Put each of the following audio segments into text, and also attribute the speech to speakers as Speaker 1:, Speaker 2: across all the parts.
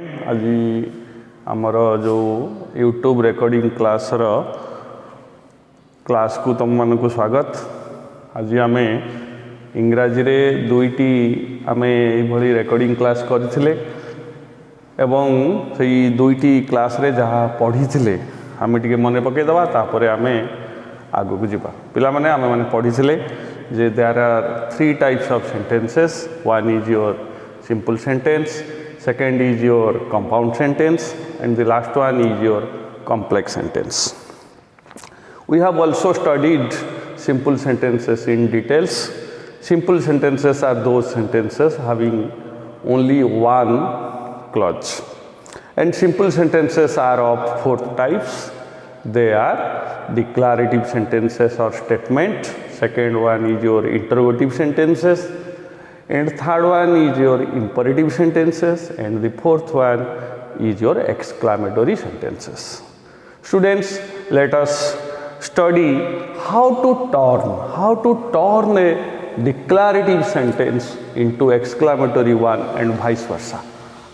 Speaker 1: आज आमर जो यूट्यूब रेकॉर्डिंग क्लास को तुम मान को स्वागत। आज आम इंग्राजी रे दुईटी आम ये रेकॉर्डिंग क्लास करथिले एवं से दुईटी क्लास रे जहाँ पढ़ी थे आम टे मन पकईदे तापर आम आग को जावा पिला माने आम मैंने पढ़ी जे there are 3 types of sentences. One is your simple sentence, second is your compound sentence, and the last one is your complex sentence. We have also studied simple sentences in details. Simple sentences are those sentences having only one clause, and simple sentences are of 4 types. They are declarative sentences or statement, second one is your interrogative sentences, and third one is your imperative sentences, and the fourth one is your exclamatory sentences. Students, let us study how to turn a declarative sentence into exclamatory one and vice versa.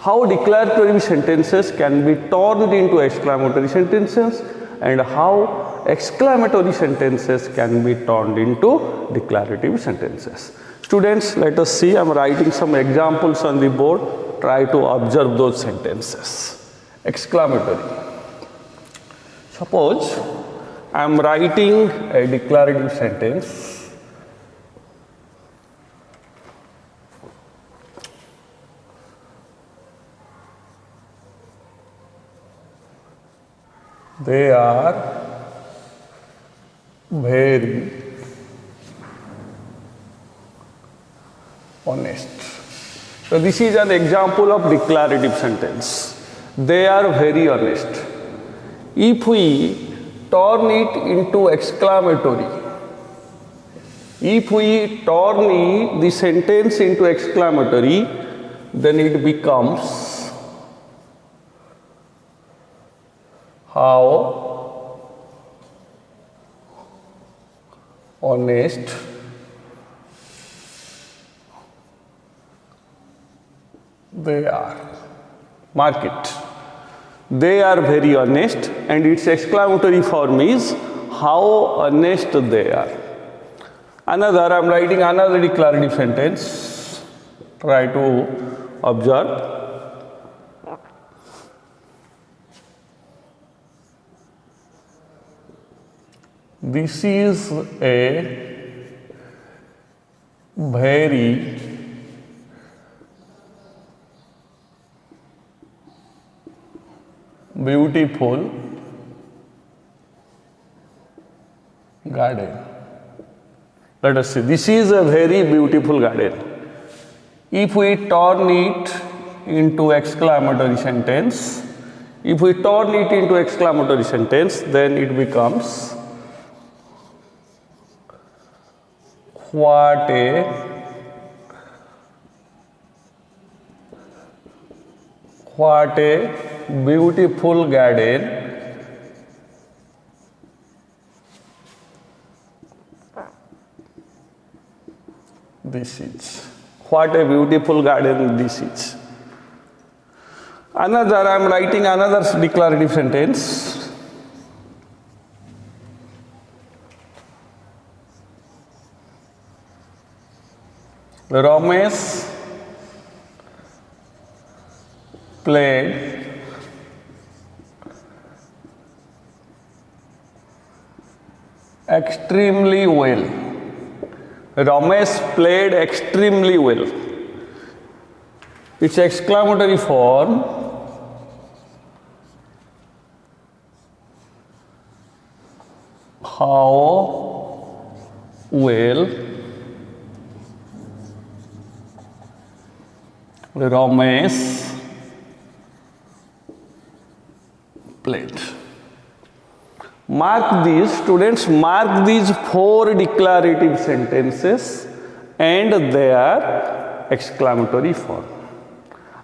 Speaker 1: How declarative sentences can be turned into exclamatory sentences and how exclamatory sentences can be turned into declarative sentences. Students, let us see. I am writing some examples on the board. Try to observe those sentences. Exclamatory. Suppose I am writing a declarative sentence. They are very honest. So this is an example of declarative sentence. They are very honest. If we turn it into exclamatory, if we turn the sentence into exclamatory, then it becomes how honest they are. Mark it. They are very honest, and its exclamatory form is how honest they are. Another, I am writing another declarative sentence. Try to observe. This is a very beautiful garden. Let us see. This is a very beautiful garden. If we turn it into exclamatory sentence, then it becomes what a beautiful garden this is. What a beautiful garden this is. Another, I am writing another declarative sentence. Ramesh played extremely well. Ramesh played extremely well. Its exclamatory form how well Ramesh played. Mark these, students, mark these 4 declarative sentences and their exclamatory form.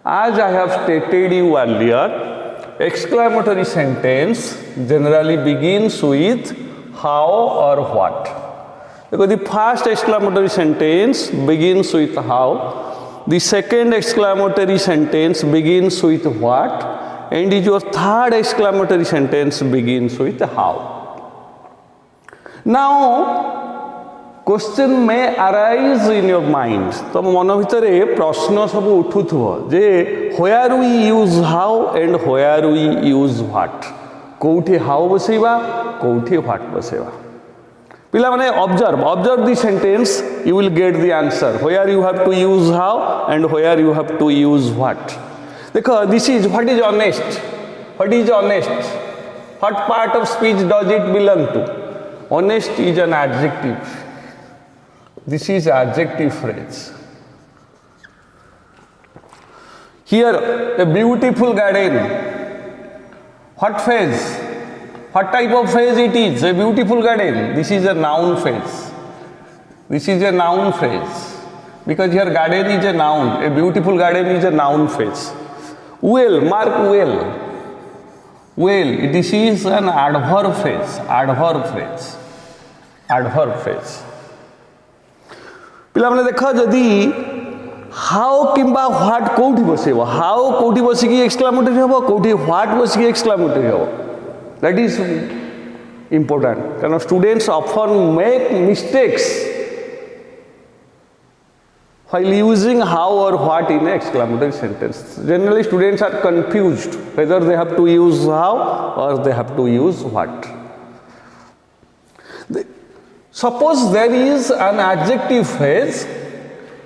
Speaker 1: As I have stated you earlier, exclamatory sentence generally begins with how or what. Because the first exclamatory sentence begins with how, The second exclamatory sentence begins with what, and is your third exclamatory sentence begins with how. Now question may arise in your mind. तम मन भितर प्रश्न सब उठुथुव जे where we use how and where we use what. कोठी how बसेबा कोठी what बसेबा. पिला माने observe the sentence, you will get the answer. Where you have to use how and where you have to use what. देखो, this is what is honest. What is honest? What part of speech does it belong to? Honest is an adjective. This is adjective phrase. Here, a beautiful garden. What phase? What type of phrase it is? A beautiful garden. This is a noun phrase. This is a noun phrase. Because here garden is a noun. A beautiful garden is a noun phrase. Well, mark well. Well, this is an adverb phrase. Adverb phrase. Adverb phrase. पिला माने देखो जदि how किंबा what कोठी बसेबो how कोठी बसिकी exclamatory हबो कोठी what बसिकी exclamatory हबो दैट इज important कारण students often make mistakes while using how or what in an exclamatory sentence. Generally students are confused whether they have to use how or they have to use what. Suppose there is an adjective phrase,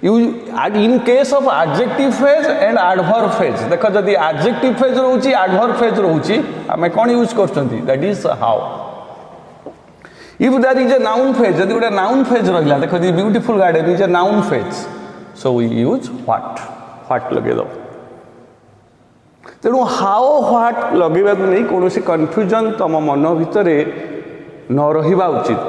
Speaker 1: in case of adjective phrase and adverb phrase, देखो जदि adjective phrase रहउची adverb phrase रहउची हमें कौन use करछंती, that is how. If there is a noun phrase, जदि गोटे noun phrase रहिला, देखो the beautiful garden is a noun phrase, so we use what लगे दो. तेणु how what लगेबा नहीं कोनोसी confusion तम मन भितरे न रहिबा उचित.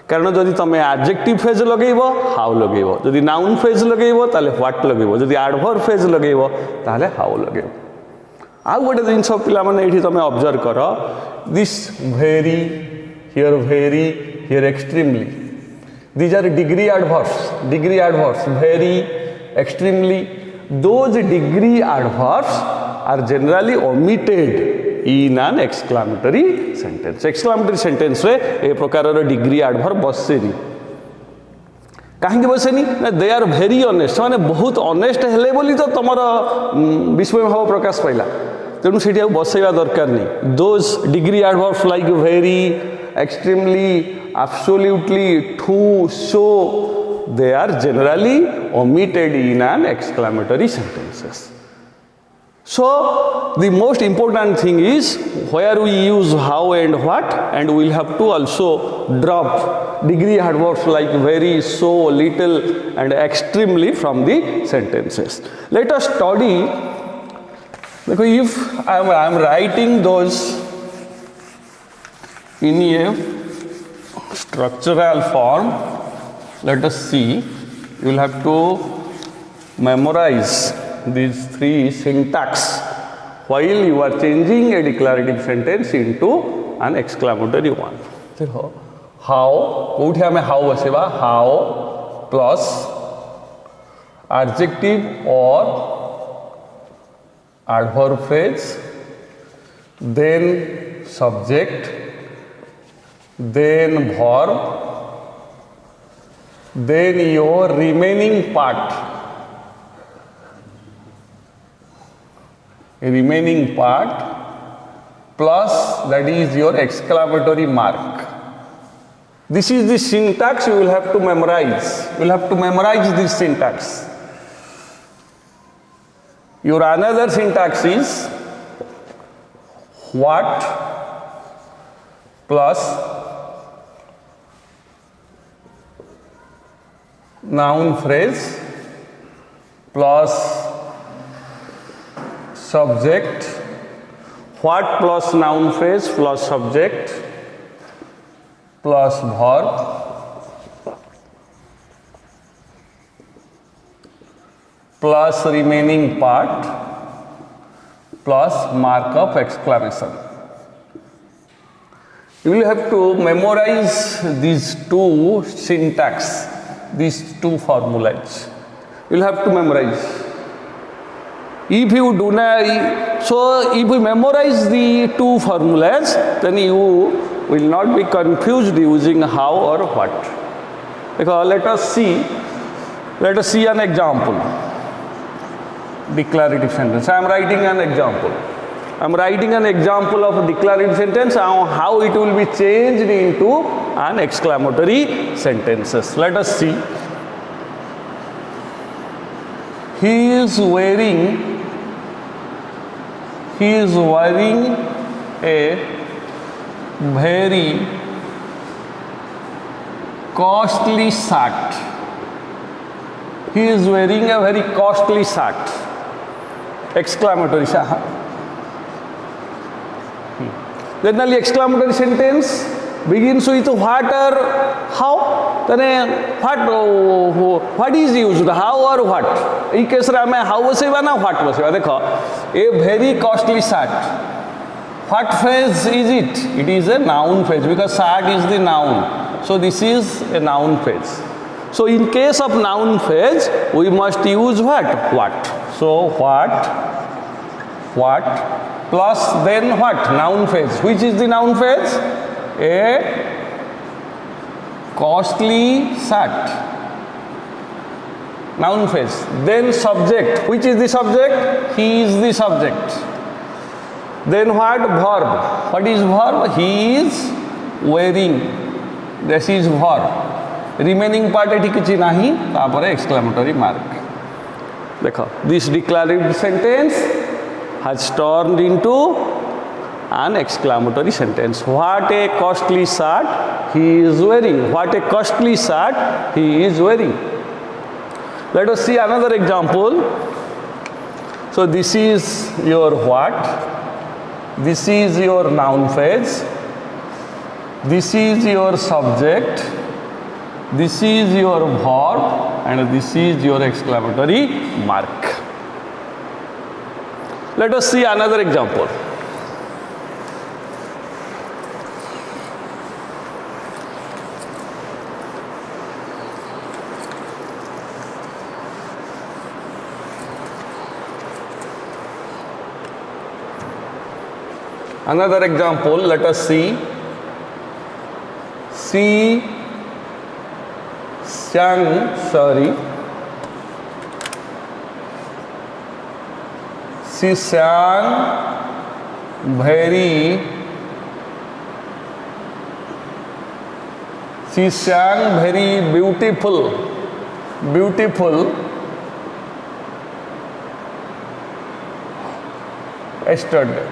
Speaker 1: कारण जदि तुम एडजेक्टिव फ्रेज लगेब हाउ लगेब जदि नाउन फ्रेज लगेब ताले व्हाट लगेब जदि एडवर्ब फ्रेज लगेब ताले हाउ लगेब. आ गोटे जिनस पिला माने एठी तुम ऑब्जर्व कर this very here extremely these are degree adverbs very extremely those degree adverbs are generally omitted in an exclamatory sentence. Exclamatory sentence रे ए प्रकार डिग्री एडवर्ब बसेनी कहीं बसेनी दे आर वेरी ऑनेस्ट माने बहुत ऑनेस्ट हेले बोली तो तुमर विस्मय भाव प्रकाश पाइला तेणु से बसैवा दरकार नहीं. Those degree adverbs like very extremely absolutely too so they are generally omitted in an exclamatory sentences. So the most important thing is where we use how and what, and we'll have to also drop degree adverbs like very, so, little and extremely from the sentences. Let us study, because if I am writing those in a structural form, let us see, you will have to memorize these three syntax while you are changing a declarative sentence into an exclamatory one. देखो how कोठी हमें how बसेबा how plus adjective or adverb phrase, then subject, then verb, then your remaining part. Plus that is your exclamatory mark. This is the syntax you will have to memorize. You will have to memorize this syntax. Your another syntax is what plus noun phrase plus subject, what plus noun phrase plus subject plus verb plus remaining part plus mark of exclamation. You will have to memorize these two syntax, these two formulas. You will have to memorize. If you do not, so if you memorize the two formulas, then you will not be confused using how or what. Because let us see an example. Declarative sentence. I am writing an example. I am writing an example of a declarative sentence and how it will be changed into an exclamatory sentences. Let us see. He is wearing a very costly shirt. He is wearing a very costly shirt. Exclamatory. Generally, exclamatory sentence begins with what or how. Then what is used? How or what? In case में how बसेगा ना what बसेगा. देखो, a very costly shirt. What phrase is it? It is a noun phrase because shirt is the noun. So this is a noun phrase. So in case of noun phrase, we must use what? What. So what plus then what? Noun phrase. Which is the noun phrase? A costly shirt. Noun phrase. Then subject. Which is the subject? He is the subject. Then what? Verb. What is verb? He is wearing. This is verb. Remaining part एठी किछि नाही तापर exclamatory mark. देखो, this declarative sentence has turned into an exclamatory sentence. What a costly shirt he is wearing. What a costly shirt he is wearing. Let us see another example. So this is your what. This is your noun phrase. This is your subject. This is your verb and this is your exclamatory mark. Let us see another example. Another example, let us see. She sang very beautiful yesterday.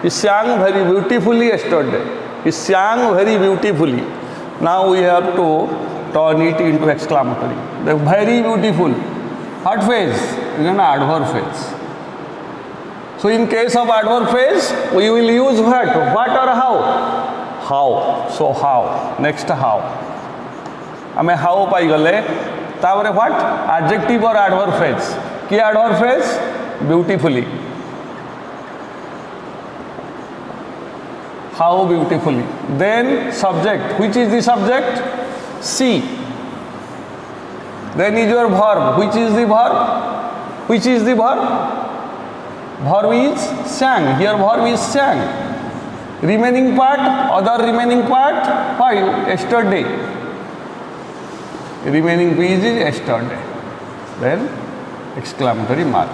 Speaker 1: He sang very beautifully yesterday. He sang very beautifully. Now we have to turn it into exclamatory. The very beautiful. What phrase? It is an adverb phrase. So in case of adverb phrase, we will use what? What or how? How. So how. Next how. हमें how पाई गले. Taware what? Adjective or adverb phrase. क्या adverb phrase? Beautifully. How beautifully. Then subject. Which is the subject? She. Then is your verb. Which is the verb? Which is the verb? Verb is sang. Here verb is sang. Remaining part. Other remaining part. Why? Yesterday. Remaining piece is yesterday. Then exclamatory mark.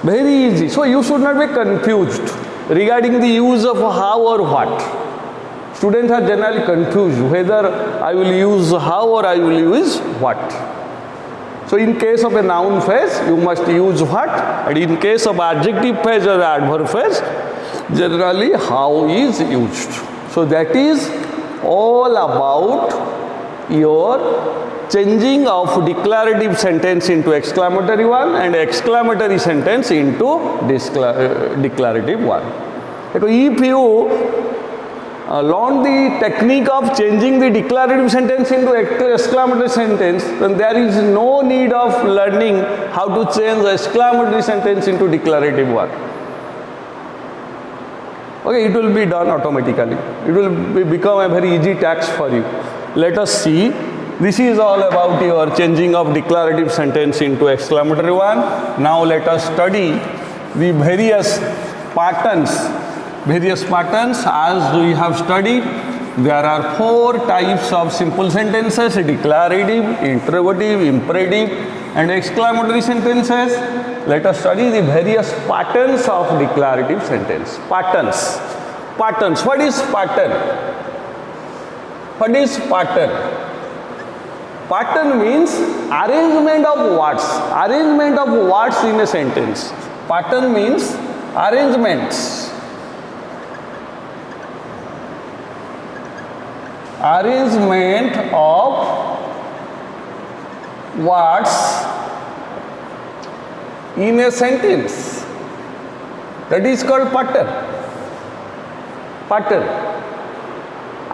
Speaker 1: Very easy. So you should not be confused regarding the use of how or what. Students are generally confused whether I will use how or I will use what. So in case of a noun phrase, you must use what, and in case of adjective phrase or adverb phrase, generally how is used. So that is all about your changing of declarative sentence into exclamatory one and exclamatory sentence into declarative one. If you learn the technique of changing the declarative sentence into exclamatory sentence, then there is no need of learning how to change the exclamatory sentence into declarative one. Okay, it will be done automatically. It will become a very easy task for you. Let us see This is all about your changing of declarative sentence into exclamatory one. Now let us study the various patterns. Various patterns, as we have studied, there are 4 types of simple sentences: declarative, interrogative, imperative, and exclamatory sentences. Let us study the various patterns of declarative sentence. Patterns. Patterns. What is pattern? What is pattern? Pattern means arrangement of words. Arrangement of words in a sentence. Pattern means arrangements. Arrangement of words in a sentence. That is called pattern. Pattern.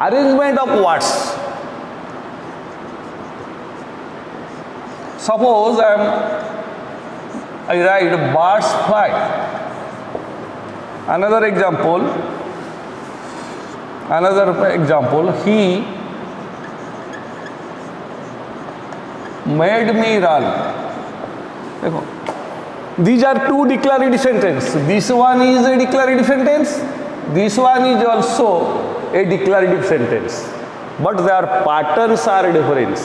Speaker 1: Arrangement of words. Suppose I write birds fly. Another example, he made me run. These are 2 declarative sentences. This one is a declarative sentence. This one is also a declarative sentence. But their patterns are different.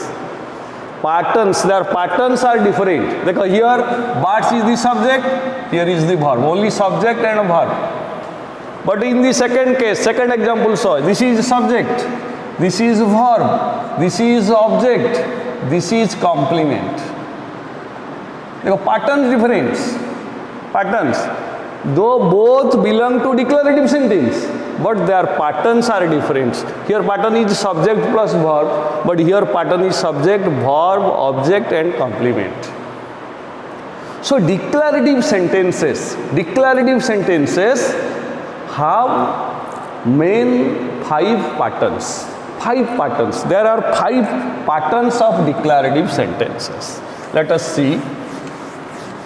Speaker 1: Their patterns are different. Look here, birds is the subject, here is the verb. Only subject and verb. But in the second case, second example, so this is subject, this is verb, this is object, this is complement. The patterns different. Patterns. Though both belong to declarative sentence, but their patterns are different. Here pattern is subject plus verb, but here pattern is subject, verb, object and complement. So declarative sentences have main 5 patterns. 5 patterns. There are 5 patterns of declarative sentences. Let us see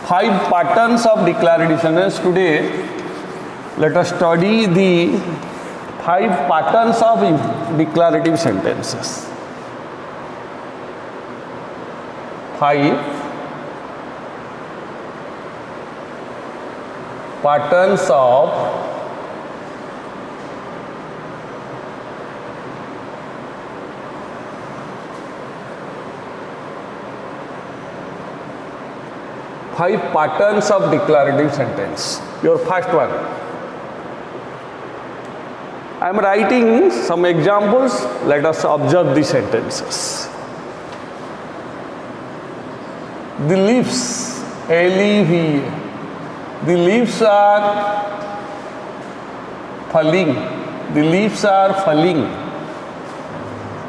Speaker 1: 5 patterns of declarative sentences. Today, let us study the 5 patterns of declarative sentences. 5 patterns of declarative sentence. Your first one. I am writing some examples. Let us observe the sentences. The leaves, L-E-V, the leaves are falling. The leaves are falling.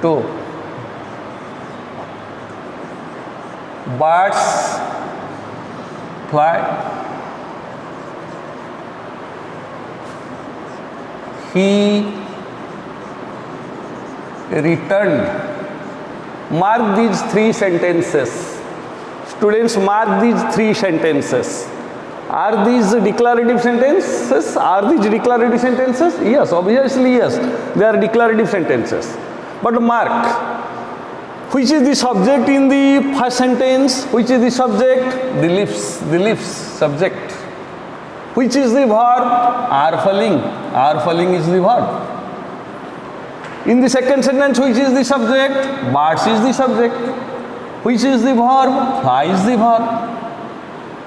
Speaker 1: 2. Birds fly. He returned. Mark these 3 sentences. Students, mark these 3 sentences. Are these declarative sentences? Yes, obviously yes. They are declarative sentences. But mark. Which is the subject in the first sentence? Which is the subject? The leaves, subject. Which is the verb? Are falling. Are falling is the verb. In the second sentence, which is the subject? Birds is the subject. Which is the verb? Fly is the verb.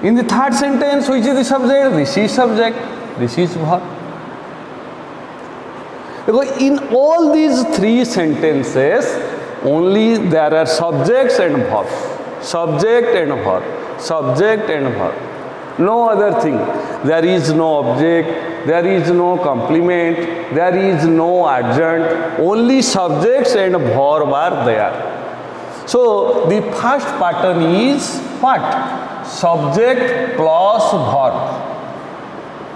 Speaker 1: In the third sentence, which is the subject? This is subject. This is verb. Because in all these 3 sentences, only there are subjects and verbs. Subject and verb. Subject and verb. No other thing. There is no object, there is no complement, there is no adjunct. Only subjects and verb are there. So the first pattern is what? Subject plus verb.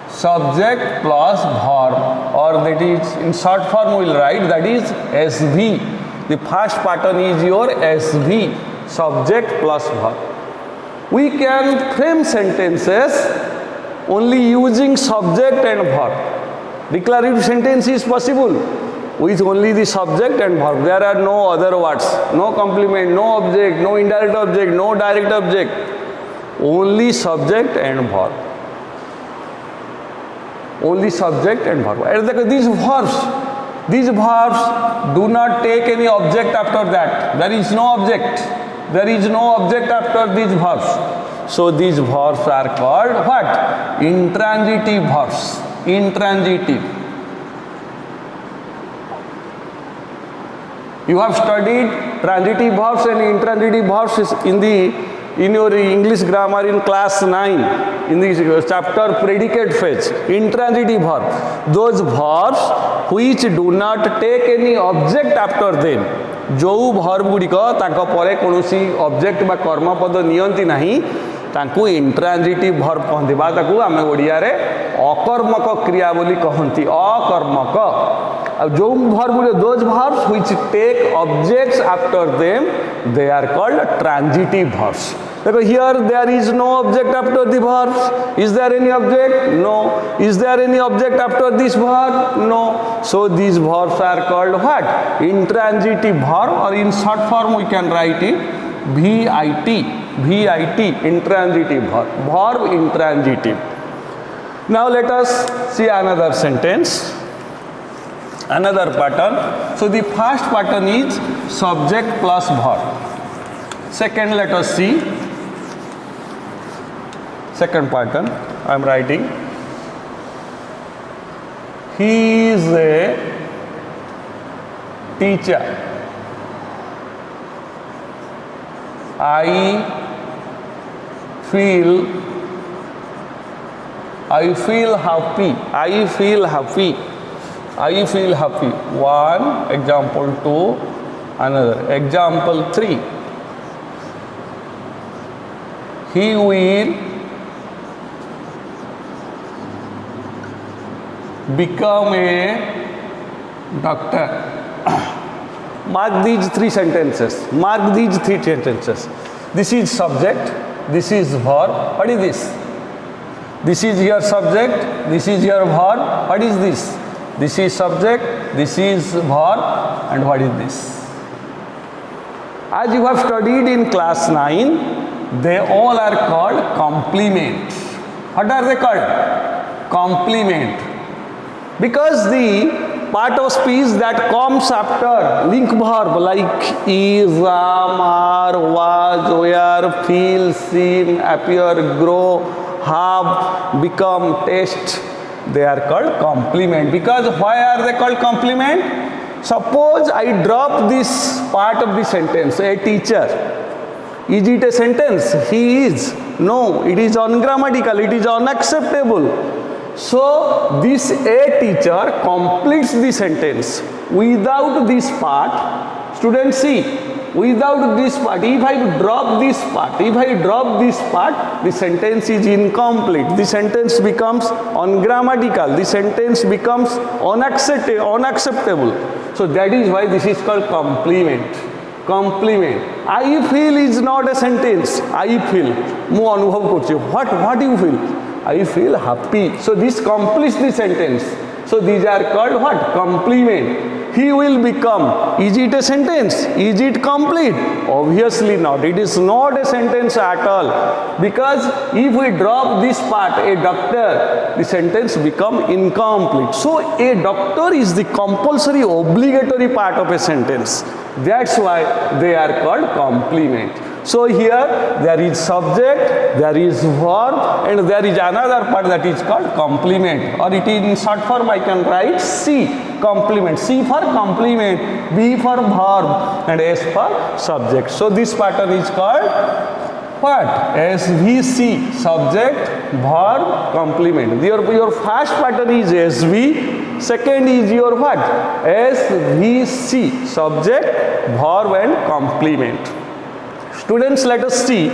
Speaker 1: Subject plus verb, or that is in short form we will write that is SV. The first pattern is your SV, subject plus verb. We can frame sentences only using subject and verb. Declarative sentence is possible. with only the subject and verb. There are no other words, no complement, no object, no indirect object, no direct object, only subject and verb. Only subject and verb. And these verbs do not take any object after that. There is no object. There is no object after these verbs. So these verbs are called what? Intransitive verbs. Intransitive. You have studied transitive verbs and intransitive verbs in your English grammar in class 9 in the chapter predicate phase. Intransitive verb, those verbs which do not take any object after them. जो verb गुड़िक तांको परे कोनोसी object बा कर्मपद नियंती नहीं तांको intransitive verb कहते बा ताकू आमे ओडिया रे अकर्मक क्रिया बोली कहंती अकर्मक. जो verb those verbs which take objects after them they are called transitive verbs. देखो here there is no object after the verbs. Is there any object? No. Is there any object after this verb? No. So these verbs are called what? Intransitive verb, or in short form we can write it VIT. VIT, intransitive verb. Verb intransitive. Now let us see another sentence. Another pattern. So the first pattern is subject plus verb. Second, let us see. Second pattern I am writing. He is a teacher. I feel happy. I feel happy. I feel happy. One example, two another example, three. He will become a doctor. Mark these three sentences. Mark these three sentences. This is subject. This is verb. What is this? This is your subject. This is your verb. What is this? This is subject. This is verb. And what is this? As you have studied in class 9, they all are called complement. What are they called? Complement. Because the part of speech that comes after link verb like is, are, was, were, feel, seen, appear, grow, have, become, taste, they are called complement. Because why are they called complement? Suppose I drop this part of the sentence, a teacher. Is it a sentence? He is. No, it is ungrammatical, it is unacceptable. So this a teacher completes the sentence. Without this part, students see, without this part, if I drop this part, the sentence is incomplete. The sentence becomes ungrammatical. The sentence becomes unacceptable. So that is why this is called complement. Complement. I feel is not a sentence. I feel. Mu anubhav korchi. What do you feel? I feel happy. So this completes the sentence. So these are called what? Complement. He will become. Is it a sentence? Is it complete? Obviously not. It is not a sentence at all. Because if we drop this part, a doctor, the sentence become incomplete. So a doctor is the compulsory obligatory part of a sentence. That's why they are called complement. So here there is subject, there is verb, and there is another part that is called complement, or it is in short form I can write C, complement. C for complement, B for verb, and S for subject. So this pattern is called what? SVC, subject, verb, complement. Your first pattern is SV, second is your what? SVC, subject, verb, and complement. Students, let us see,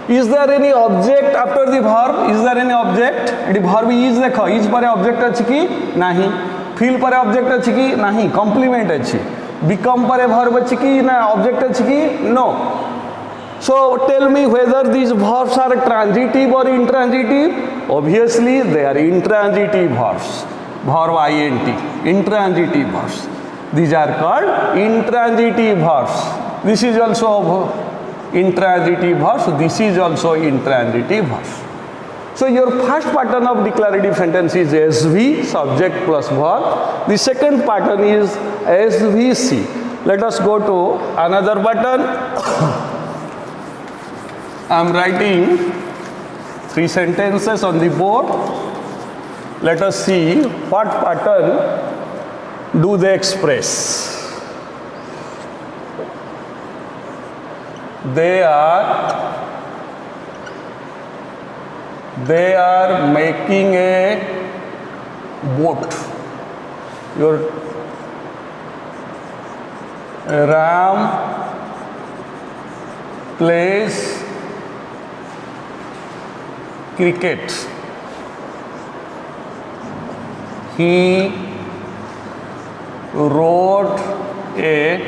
Speaker 1: is there any object after the verb? Is there any object? The verb is देखो, is पर object अच्छी की नहीं, feel पर object अच्छी की नहीं, complement अच्छी, become पर verb अच्छी की ना, object अच्छी की no. So tell me whether these verbs are transitive or intransitive. Obviously they are intransitive verbs. Verb int, intransitive verbs. These are called intransitive verbs. This is also intransitive verbs. This is also intransitive verbs. So your first pattern of declarative sentence is SV, subject plus verb. The second pattern is SVC. Let us go to another pattern. I am writing 3 sentences on the board. Let us see what pattern do they express. They are making a boat. Your Ram plays cricket. He wrote a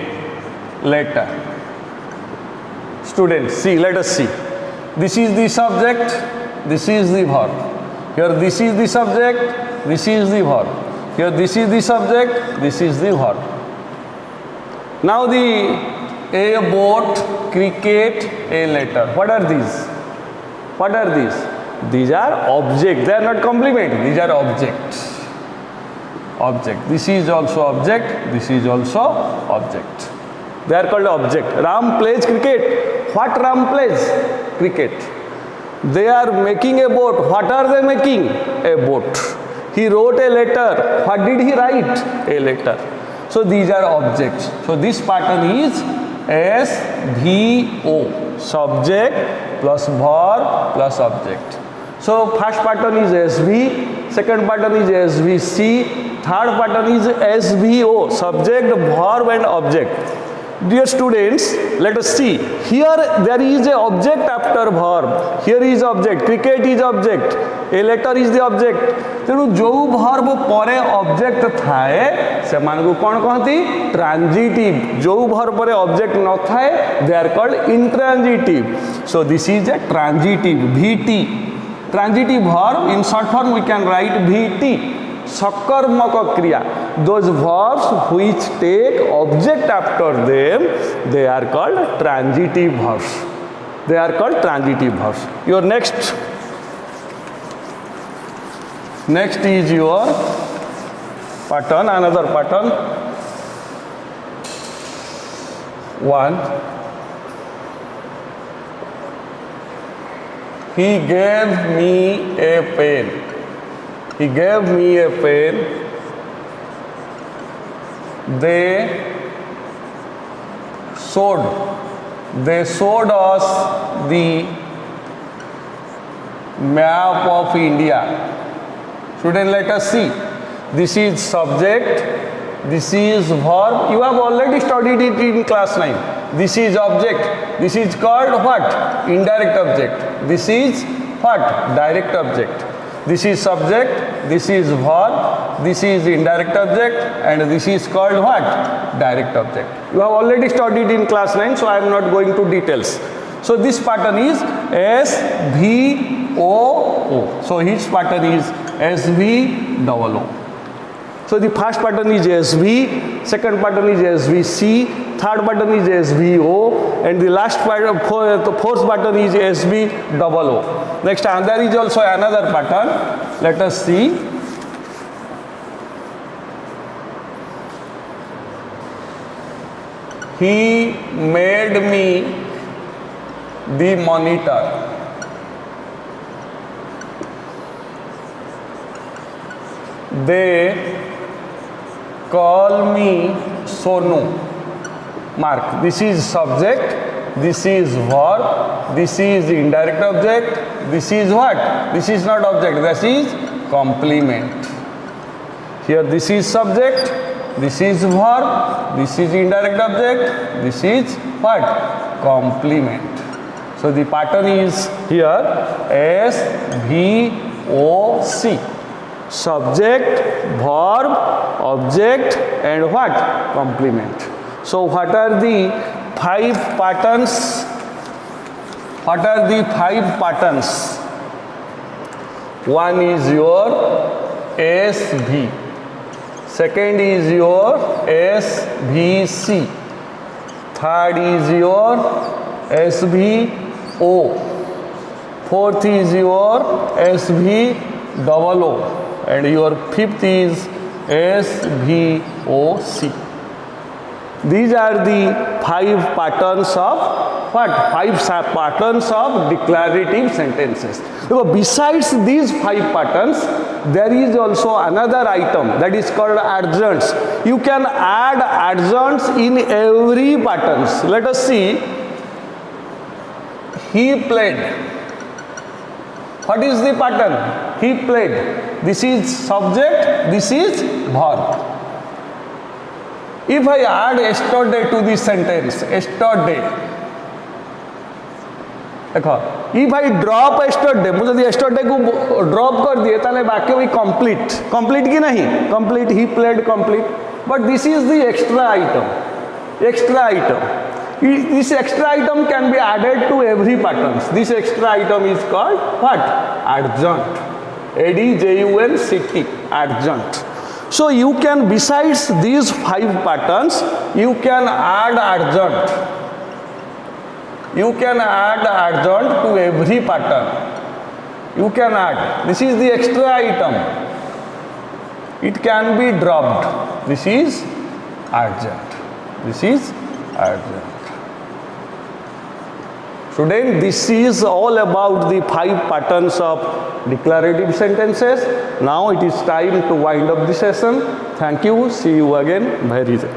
Speaker 1: letter. Students, see, let us see. This is the subject, this is the verb. Here this is the subject, this is the verb. Here this is the subject, this is the verb. Now a boat, cricket, a letter. What are these? What are these? These are objects. They are not complement. These are objects. Object. This is also object. This is also object. They are called object. Ram plays cricket. What Ram plays? Cricket. They are making a boat. What are they making? A boat. He wrote a letter. What did he write? A letter. So these are objects. So this pattern is SVO. Subject plus verb plus object. So first pattern is SV, second pattern is SVC, third pattern is SVO, subject, verb and object. Dear students, let us see. Here there is a object after verb. Here is object. Cricket is object. A letter is the object. तेणु जो verb परे object थाए से मानकु कौन कहती? Transitive. जो verb परे object न थाए, they are called intransitive. So this is a transitive. VT. Transitive verb, in short form we can write VT. Sakarmaka kriya. Those verbs which take object after them, they are called transitive verbs. They are called transitive verbs. Your next is your pattern, another pattern. 1. He gave me a pen. He gave me a pen. They showed us the map of India. Student, let us see. This is subject. This is verb. You have already studied it in class 9. This is object. This is called what? Indirect object. This is what? Direct object. This is subject, this is verb, this is indirect object, and this is called what? Direct object. You have already studied in class 9, so I am not going to details. So this pattern is SVOO. So his pattern is SVOO. So the first pattern is SV, second pattern is SVC, third pattern is SVO, and the last pattern, fourth pattern is SVOO. Next, there is also another pattern. Let us see. He made me the monitor. They call me Sonu. Mark. This is subject, this is verb, this is indirect object, this is what? This is not object, this is complement. Here this is subject, this is verb, this is indirect object, this is what? Complement. So the pattern is here SVOC. Subject, verb, object and what? Complement. So what are the 5 patterns? What are the 5 patterns? One is your SV. second is your SVC, third is your SVO, fourth is your SVOO, and your fifth is SVOC. These are the 5 patterns of what? 5 patterns of declarative sentences. So besides these 5 patterns, there is also another item that is called adjuncts. You can add adjuncts in every patterns. Let us see. He played. What is the pattern? He played. This is subject, this is verb. If I add yesterday to this sentence, yesterday, देखो, if I drop yesterday, मुझे यदि yesterday को drop कर दिए, ताले वाक्य भी complete, complete की नहीं, complete, he played complete, but this is the extra item, extra item. This extra item can be added to every patterns. This extra item is called what? Adjunct. ADJUNCT, adjunct. So you can, besides these 5 patterns, you can add adjunct. You can add adjunct to every pattern. You can add. This is the extra item. It can be dropped. This is adjunct. This is adjunct. Student, this is all about the 5 patterns of declarative sentences. Now it is time to wind up the session. Thank you. See you again very soon.